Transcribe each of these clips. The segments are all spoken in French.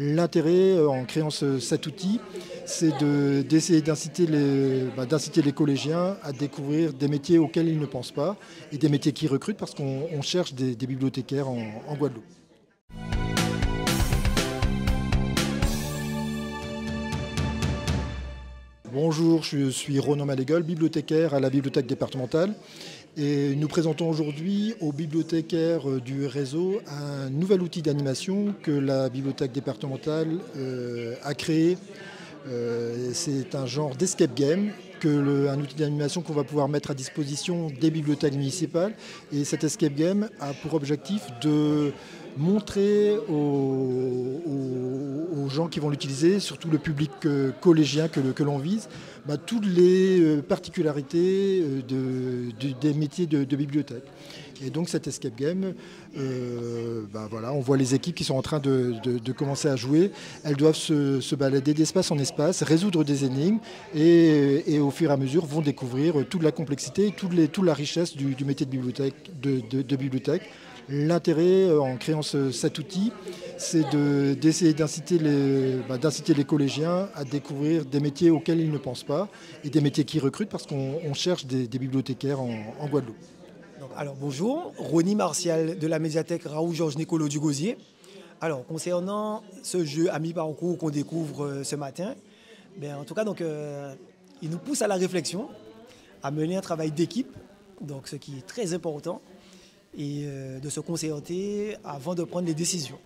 L'intérêt en créant cet outil, c'est d'essayer d'inciter les collégiens à découvrir des métiers auxquels ils ne pensent pas et des métiers qui recrutent parce qu'on cherche des bibliothécaires en Guadeloupe. Bonjour, je suis Ronan Malégueule, bibliothécaire à la bibliothèque départementale. Et nous présentons aujourd'hui aux bibliothécaires du réseau un nouvel outil d'animation que la bibliothèque départementale a créé. C'est un genre d'escape game, un outil d'animation qu'on va pouvoir mettre à disposition des bibliothèques municipales. Et cet escape game a pour objectif de montrer aux gens qui vont l'utiliser, surtout le public collégien que l'on vise, toutes les particularités des métiers de bibliothèque. Et donc cet escape game, on voit les équipes qui sont en train de commencer à jouer. Elles doivent se balader d'espace en espace, résoudre des énigmes et au fur et à mesure vont découvrir toute la complexité, toute la richesse du métier de bibliothèque. L'intérêt en créant cet outil, c'est d'essayer d'inciter les collégiens à découvrir des métiers auxquels ils ne pensent pas et des métiers qui recrutent parce qu'on cherche des bibliothécaires en Guadeloupe. Alors bonjour, Ronnie Martial de la médiathèque Raoul-Georges Nicolo du Gosier. Alors concernant ce jeu à mi-parcours qu'on découvre ce matin, en tout cas il nous pousse à la réflexion, à mener un travail d'équipe, donc ce qui est très important, et de se concerter avant de prendre les décisions.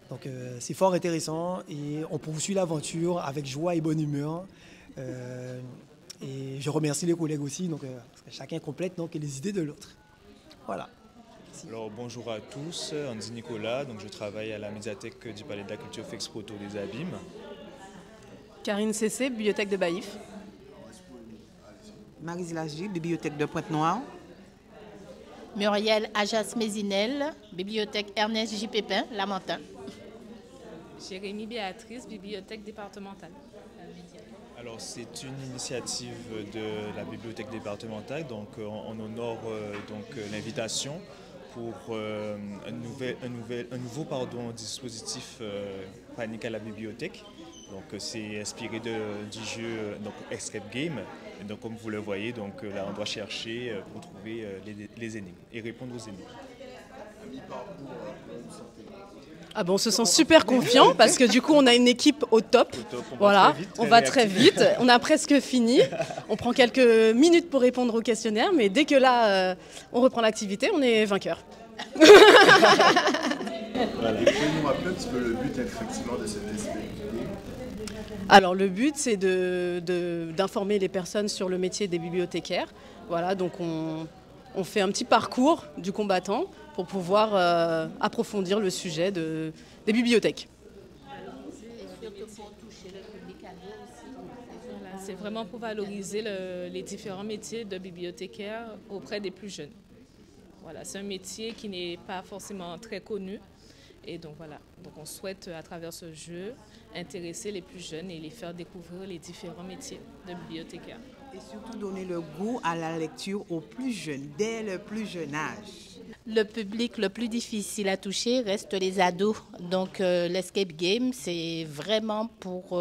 Donc c'est fort intéressant et on poursuit l'aventure avec joie et bonne humeur. Et je remercie les collègues aussi, parce que chacun complète les idées de l'autre. Voilà. Merci. Alors bonjour à tous, Andy Nicolas, je travaille à la médiathèque du Palais de la Culture Fexproto des Abîmes. Karine Cessé, bibliothèque de Baïf. Maryse Lagy, bibliothèque de Pointe-Noire. Muriel Ajas-Mézinel, bibliothèque Ernest J. Pépin, Lamentin. Jérémie Béatrice, bibliothèque départementale. Alors c'est une initiative de la bibliothèque départementale, on honore l'invitation pour un nouveau dispositif panique à la bibliothèque. C'est inspiré du jeu Escape Game. Et comme vous le voyez, là on doit chercher pour trouver les énigmes et répondre aux énigmes. On se sent super confiant parce que du coup on a une équipe au top. On va très vite, on a presque fini. On prend quelques minutes pour répondre au questionnaire, mais dès que là on reprend l'activité, on est vainqueur. Voilà. Vous pouvez nous rappeler un petit peu le but effectivement de cette escape game? Alors le but c'est d'informer les personnes sur le métier des bibliothécaires. Voilà, donc on fait un petit parcours du combattant pour pouvoir approfondir le sujet des bibliothèques. C'est vraiment pour valoriser les différents métiers de bibliothécaire auprès des plus jeunes. Voilà, c'est un métier qui n'est pas forcément très connu. Et donc on souhaite à travers ce jeu intéresser les plus jeunes et les faire découvrir les différents métiers de bibliothécaire. Et surtout donner le goût à la lecture aux plus jeunes, dès le plus jeune âge. Le public le plus difficile à toucher reste les ados. Donc l'escape game, c'est vraiment pour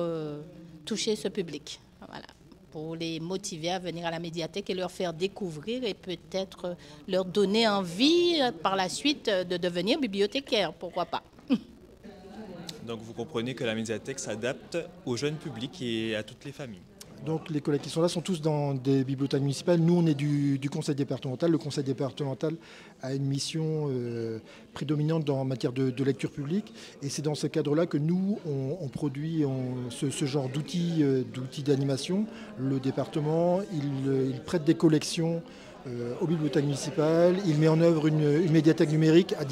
toucher ce public. Voilà. Pour les motiver à venir à la médiathèque et leur faire découvrir et peut-être leur donner envie par la suite de devenir bibliothécaire, pourquoi pas. Donc vous comprenez que la médiathèque s'adapte au jeune public et à toutes les familles. Donc les collègues qui sont là sont tous dans des bibliothèques municipales. Nous, on est du conseil départemental. Le conseil départemental a une mission prédominante en matière de lecture publique. Et c'est dans ce cadre-là que nous, on produit ce genre d'outils d'animation. Le département, il prête des collections aux bibliothèques municipales. Il met en œuvre une médiathèque numérique à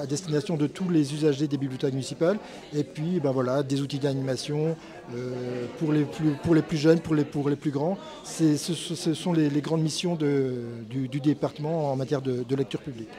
destination de tous les usagers des bibliothèques municipales. Et puis des outils d'animation pour les plus jeunes, pour les plus grands. Ce sont les grandes missions du département en matière de lecture publique.